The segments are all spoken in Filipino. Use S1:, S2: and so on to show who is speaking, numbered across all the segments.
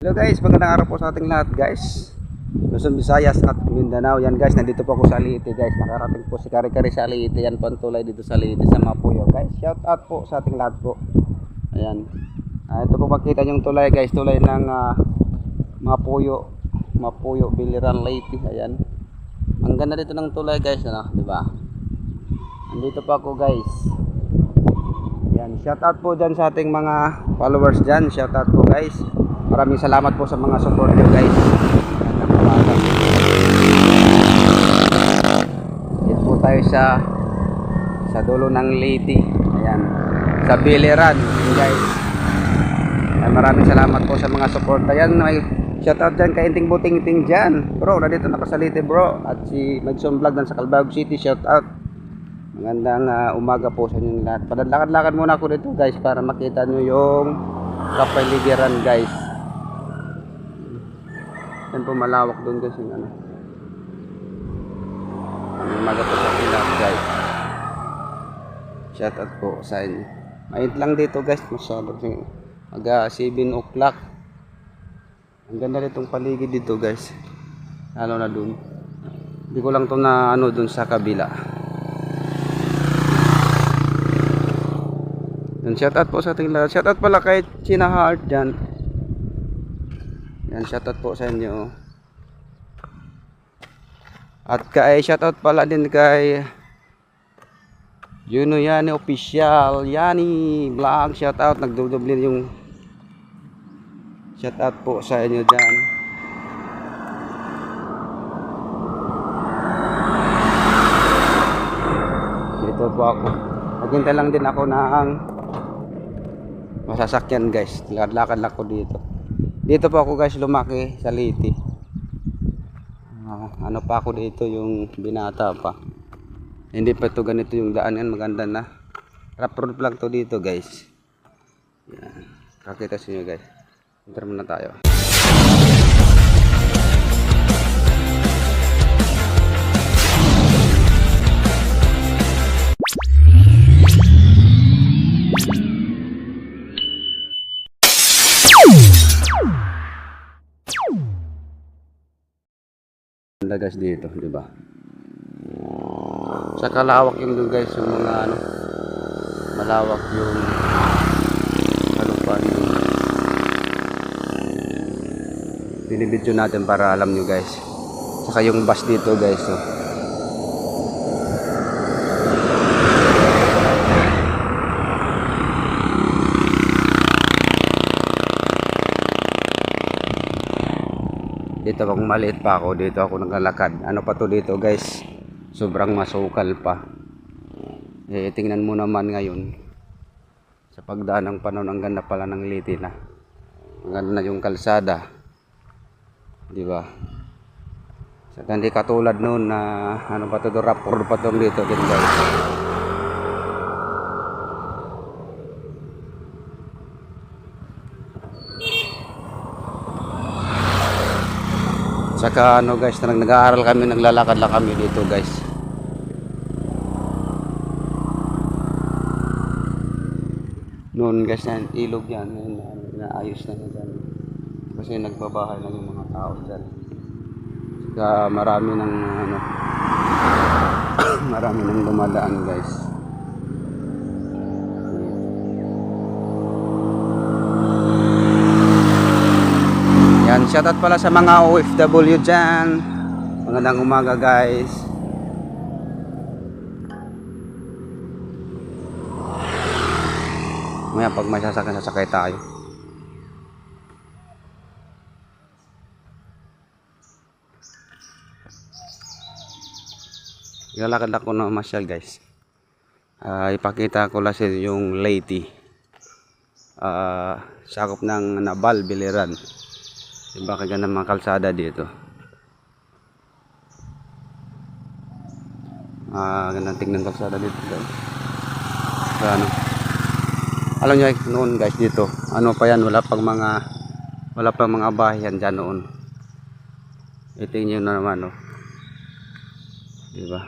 S1: Hello guys, magandang araw po sa ating lahat guys. Luzon, Visayas at Mindanao. Yan guys, nandito po ako sa Leyte guys. Nakarating po si Kari-Kari sa Leyte. Yan po ang tulay dito sa Leyte sa Mapuyo guys. Shout out po sa ating lahat po. Ayan. Ito po makita yung tulay guys. Tulay ng Mapuyo. Mapuyo, Biliran, Leyte. Ayan. Ang ganda dito ng tulay guys. Ano? Diba? Nandito po ako guys. Yan. Shout out po dyan sa ating mga followers dyan. Shout out po guys. Maraming salamat po sa mga support nyo guys. Dito po tayo sa dulo ng Leyte. Ayan. Sa Biliran guys. Ayan, maraming salamat po sa mga support. Ayan, may shoutout dyan kay Inting Buting-Ting dyan. Bro, nandito na sa Leyte bro. At si Magson Vlog sa Calbayog City. Shoutout. Magandang umaga po sa inyong lahat. Padalakad-lakad muna ako dito guys para makita nyo yung kapaligiran guys. Yan po malawak doon guys yung ano. Ang umaga po sa inyong lahat guys. Shoutout po sa inyo. Mainit lang dito guys. Masyado mag 7 o'clock. Ang ganda nitong paligid dito guys. Lalo na doon. Hindi ko lang to na ano doon sa kabila. Yan, shoutout po sa ating lahat. Shoutout pala kay China Heart dyan. Yan, shoutout po sa inyo. At kay shoutout pala din kay Juno Yani Official, Yani Vlog, shoutout. Nagdudublin yung shoutout po sa inyo dyan. Dito po ako. Naghintay lang din ako ng masasakyan guys. Lakad-lakad lang ko dito. Dito po ako guys lumaki sa Leyte. Ano pa ako dito yung binata pa. Hindi pa ito ganito yung daan yan. Maganda na. Rough road lang to dito guys. Yan. Kakita sa inyo guys. Enter muna tayo. Ganda guys dito, di ba? Sa kalawak yung doon guys, yung mga ano, malawak yung ano pa yung binibidyo natin para alam nyo guys. Saka yung bus dito guys, so. Dito kung maliit pa ako, dito ako naglalakad. Ano pa to dito guys? Sobrang masukal pa. Tingnan mo naman ngayon. Sa pagdaan ng panahon, ang ganda pala ng Leyte na. Ang ganda na yung kalsada. Di ba? Sa hindi katulad noon na ano pa to, rapor pa to dito din guys. Saka ano guys, nag-aaral kami, naglalakad lang kami dito guys. Noon guys, yan, ilog yan, inaayos na yan. Kasi nagbabahay lang yung mga tao dyan. Saka marami ng ano, marami ng dumadaan guys. Yan, shoutout pala sa mga OFW dyan. Magandang umaga guys. Maya pag may sasakyan, sasakay tayo. Lalakad ako na masyal guys. Ipakita ko lang yung Leyte. Sakop ng Nabal, Biliran. Diba kaganda mga kalsada dito. Gandang tingnan kalsada dito guys. So, ano, alam nyo noon guys dito, ano pa yan, wala pang mga bahay yan dyan noon. Itingin nyo na naman, no? Diba?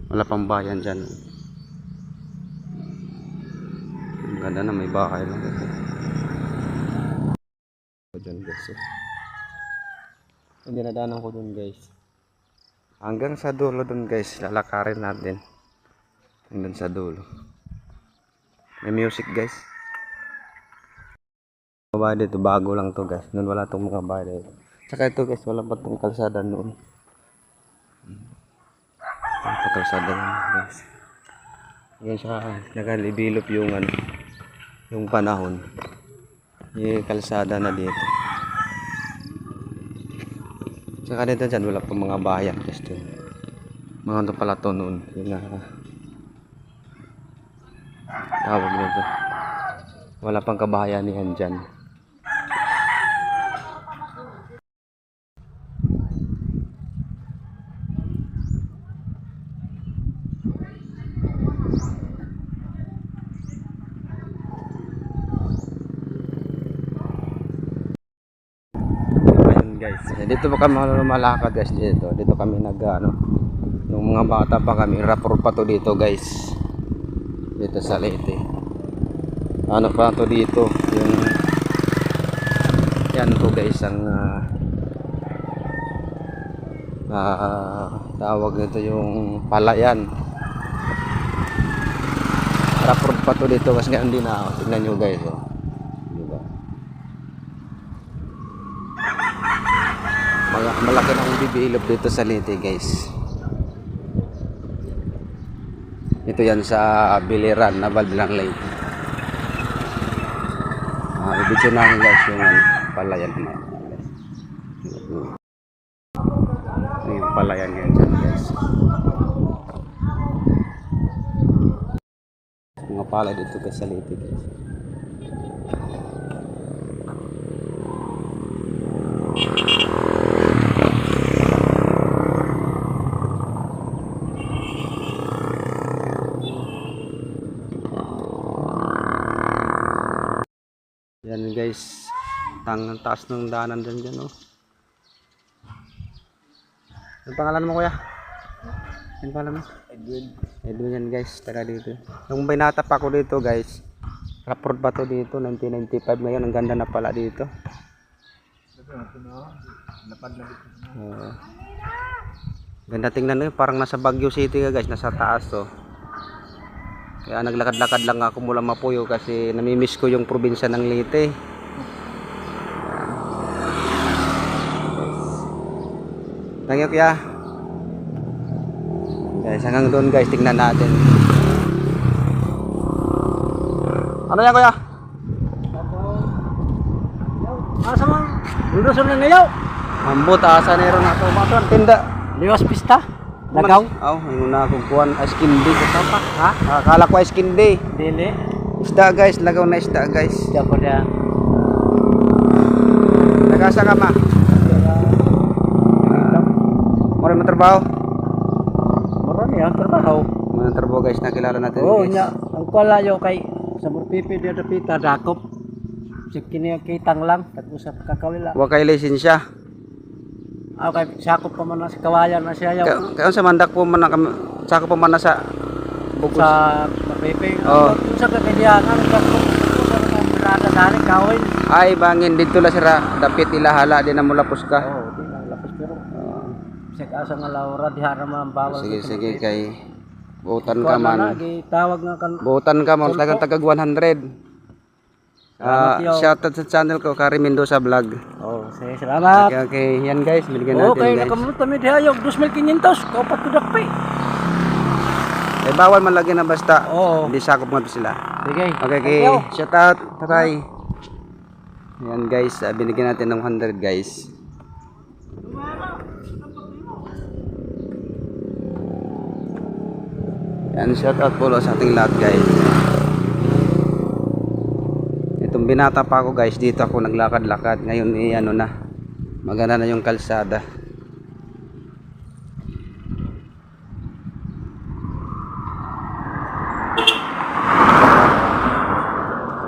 S1: Wala pang bayan dyan. Ganda na, may bahay lang dito. Dyan guys. Hindi nadaanan ko dun guys. Hanggang sa dulo dun guys, lalakarin natin. Hanggang sa dulo. May music guys. Bahay dito, bago lang to guys. Noon wala tong mga bahay dito. Tsaka ito guys, wala pa tong kalsada noon. Ito kalsada noon guys. Ngayon siya nagalibilop yung ano, yung panahon. Yung kalsada na dito. Tsaka dito dyan, wala pang mga bayan guys dun. Mga ito pala to noon. Yung tawag nito. Wala pang kabayanihan dyan. Guys, dito pa kami lumalakad guys dito. Dito kami nung mga bata pa kami, rapor pa to dito guys. Dito sa Leyte. Ano pa to dito, yung yan to guys ang tawag nito yung palayan. Rapor pa to dito kasi nga hindi na. Tingnan nyo guys, oh. Malaki na ang bibilog dito sa Leyte guys. Ito yan sa Biliran na Balbilang Leyte. Ibigyan namin guys yung palayan na yung palayan yan guys. Mga pala dito guys sa Leyte guys. Yan guys, taas ng daanan dyan oh. Ano pangalan mo kuya? Ano pangalan mo? Edwin yan guys, taga dito. Nung binata pa ako dito guys, raport pa to dito, 1995 ngayon, ang ganda na pala dito. Ganda tingnan parang nasa Baguio City ka guys, nasa taas to. Kaya naglakad-lakad lang ako mula Mapuyo kasi namimiss ko yung probinsya ng Leyte. Thank you kuya. Guys, hanggang doon guys, tingnan natin. Ano yan kuya?
S2: Asa man? Luluson na ngayaw.
S1: Ambot, asa nero na ito. Mato ang tinda.
S2: Liwas pista. Lagaw.
S1: Yung nakukuhan ice candy.
S2: Ito pa, ha?
S1: Akala ko ice candy.
S2: Dili.
S1: Isda guys, lagaw na isda guys.
S2: Diyan ko na.
S1: Nagasa ka ma? Mura mo trabaho?
S2: Marami ang trabaho.
S1: Mga trabaho guys, nakilala natin
S2: Oo,
S1: guys.
S2: nya. Ang kwala yo kay sa Murpipi dia dapita dakop. Sikini kitang lang tag-usap kakawila.
S1: Wa kay lisensya.
S2: Kay sakop pa man na sa kawayan na siya yaw.
S1: Kaya sa mandak po man na sakop pa man na sa bukos.
S2: Sa Murpipi.
S1: Oo.
S2: Sa kakadianan dakop sa mga dali kawin.
S1: Ay bangin dito la sira dapit ilahala di na mulapos ka.
S2: Oo, di lang lapos pero. Sek asa nga Laura dihara man bawal.
S1: Sige kay buutan ka man.
S2: Tawag nga kan.
S1: Buutan ka man tagag 100. Shoutout sa channel ko, Kari Mendoza Vlog.
S2: Oh, sige, salamat.
S1: Okay, yan guys, binigyan natin
S2: Okay,
S1: guys.
S2: nakamunot kami dihayog 2,500, kaupat ko dakpi.
S1: Eh, bawal man lagi na basta.
S2: Oo.
S1: Hindi sakop nga to sila.
S2: Sige.
S1: Okay, shoutout, tatay. Yan guys, binigyan natin ng 100 guys. Yan, shoutout po sa ating lahat guys. Itong binata pa ako guys, dito ako naglakad-lakad. Ngayon ano na, maganda na yung kalsada.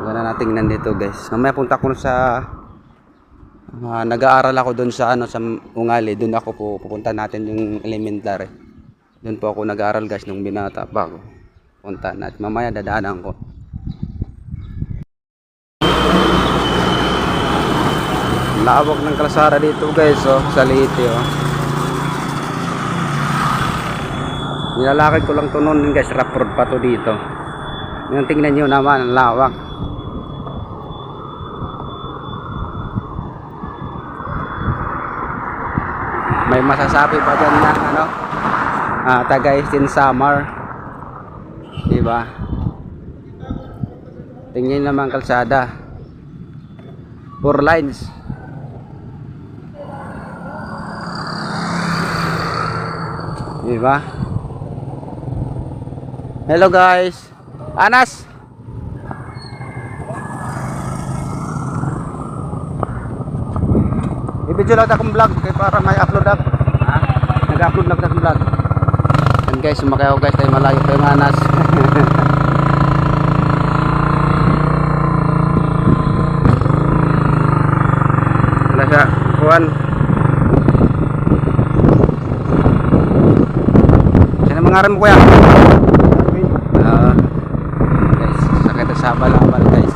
S1: Maganda na tingnan dito guys. Mamaya punta ko sa nag-aaral ako doon sa sa Ungali. Doon ako pupunta natin yung elementary. Doon po ako nag-aaral guys nung binata pa ako. Punta natin. Mamaya dadaanan ko. Lawak ng kalsada dito guys, oh, sa Leyte, oh. Nilalakad ko lang to noon din guys, rough road pa to dito. Yung tingnan nyo naman, ang lawak. May masasabi pa dyan na ano, Tagaytay Summer, diba? Tingnan naman kalsada, 4 lines. Diba? Hello guys, Anas. I-video lang akong vlog kaya para may upload ako. Ha? Nag-upload lang akong vlog. And guys, sumakay ako guys, tayo malayo pa yung Anas. Wala siya, kuhan. Sino mangaran mo kuya? Guys, sakit sa balabal guys.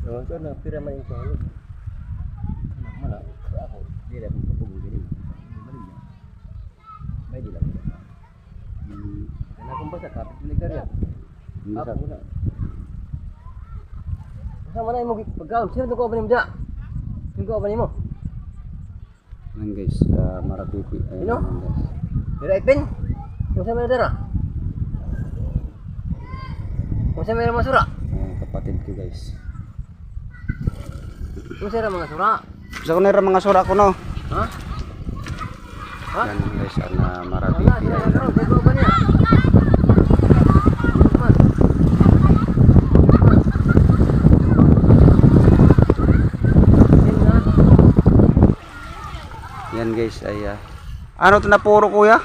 S2: Oh, ito na pira man yung sahod. Mana ako di lang kapag gini. May di lang. Kana kung basta kapit militar ya. Ako na. Sa mana mo pagkaon? Sino ko ba ni mo dia? Sino ko ba ni mo?
S1: Yan guys, Marapipi. Ayan
S2: Ano?
S1: yan, guys.
S2: Dira ipin. Kung sa may dira. Kung sa may masura.
S1: Ayan, kapatid ko guys.
S2: Kung sa mga sura.
S1: Gusto ko na rin mga sura ko no.
S2: Ha? Ha?
S1: Yan guys, ang
S2: Wala,
S1: Marapipi.
S2: sila
S1: Ayan.
S2: na dito ba niya?
S1: Yan guys ay ano to na puro kuya?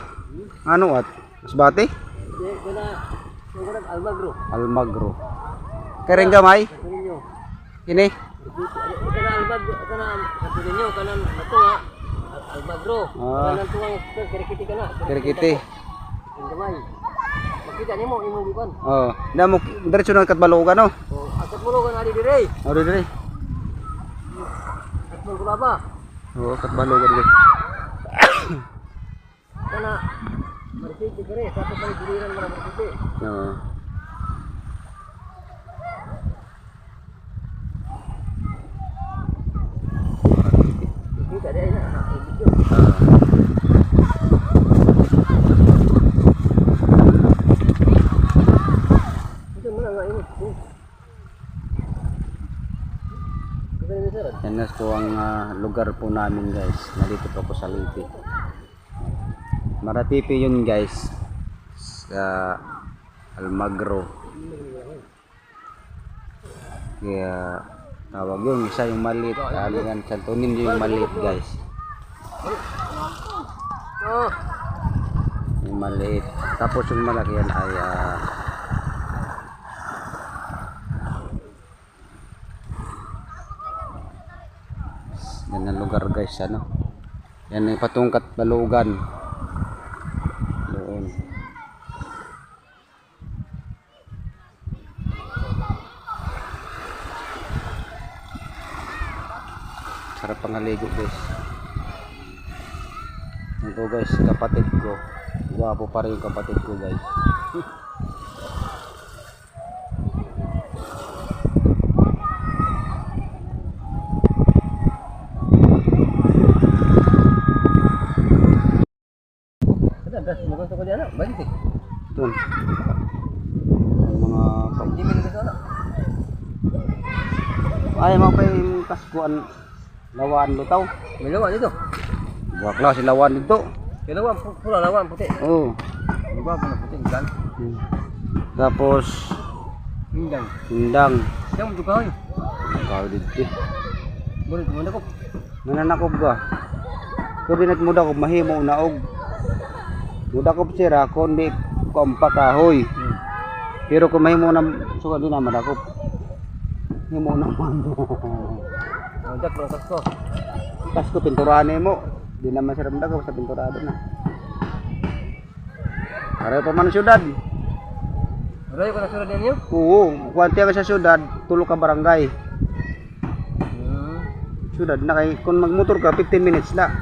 S1: Ano at? Masbate?
S2: Kana Almagro.
S1: Almagro. Kering gamay?
S2: Ninyo.
S1: Ini?
S2: Kana Almagro, kana ninyo kanan nato nga Almagro. Kanan tuwang kirikiti kana.
S1: Kirikiti.
S2: Gamay. Makita nimo imo gikan.
S1: Oh, na mo diretso na katbalogan no.
S2: Oh, akat mo kan ali dire.
S1: Oh, dire.
S2: At mo ba?
S1: Oh, katbalogan guys.
S2: Kana marsiti kare sa pa diliran mo marsiti.
S1: Oo.
S2: Kita dia na. Ito mo nga imo.
S1: Yan na po ang lugar po namin guys. Nandito po ako sa Leyte. Maratipi yun guys. Sa Almagro. Kaya tawag yun. Isa yung maliit. Alingan Santonin yung maliit guys.
S2: Oh,
S1: Yung maliit. Tapos yung malaki yan ay yan ang lugar guys, ano. Yan yung patungkat balugan. Doon. Sarap pangaligo guys. Ito guys, kapatid ko. Gwapo pa rin yung kapatid ko guys.
S2: kada das mo gusto ko diyan, balik.
S1: Doon. Ang mga
S2: Hindi mo gusto na.
S1: ay mga pa yung kaskuan lawan lutaw.
S2: May lawan dito.
S1: Wakla si lawan dito.
S2: May lawan pula lawan puti.
S1: Oh.
S2: Ang gwapo na puti gan.
S1: Tapos
S2: Hindang.
S1: hindang.
S2: Yang mo kahoy.
S1: Ikaw dito.
S2: Boleh mo na ko.
S1: Nananakob ka. Kung dinat mo daw mahimo naog. Muda ko sira kundi kompak kahoy. Pero kung mahimo na suka din naman ako. Himo naman.
S2: Ang dak lang ko.
S1: Pas ko pinturane mo. Di naman siram daw sa pinturado na. Pareho pa man ang syudad.
S2: Aray ko na surat niyo.
S1: Oo, kuwanti ka sa syudad, tulo ka barangay. Syudad na kay kung magmotor ka 15 minutes na.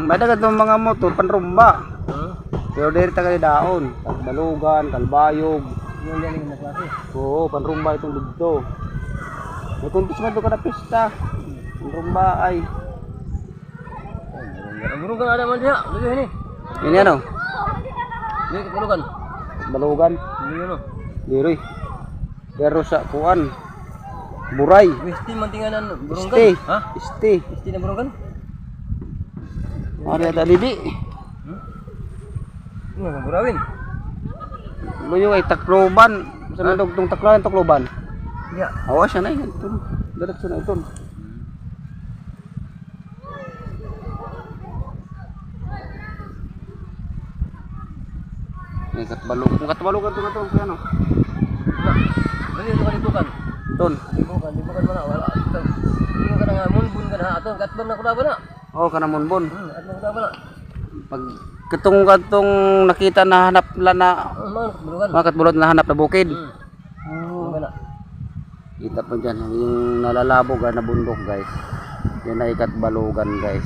S1: Madagat ng mga motor panrumba. Pero diri ta kay daon, Balugan, Kalbayog.
S2: Yung galing na klase.
S1: Oo, panrumba itong dito. May kuntis man doon ka na pista. Panrumba ay.
S2: Burung kan ada man dia. Dito ini.
S1: Ini ano?
S2: Ini keperluan.
S1: Balugan.
S2: Ini ano.
S1: Diri. Pero sa kuan. Buray.
S2: Mesti mantinganan burung
S1: Isti.
S2: kan? Hah?
S1: Isti.
S2: Mesti na burung kan?
S1: Ari ada didi.
S2: Ini ang burawin.
S1: Luyo ay Tacloban. Sa nadugtong Tacloban.
S2: Ya.
S1: Awas siya na yun. Diretso na ito. May katbalog. Kung katbalogan ito na ito. Kaya ano?
S2: Ini itu kan dibukan.
S1: Doon.
S2: Dibukan mana? Wala. Ini kan nga munbun ka na aton katbang na kuda ba na.
S1: Oh, kana monbon.
S2: Atong kuda ba na.
S1: Pag katong nakita na hanap la na
S2: Man bulugan.
S1: mga katbulot na hanap na bukid.
S2: Oh. Ba na.
S1: Kita po dyan, yung nalalabog na bundok guys. Yan ay katbalugan guys.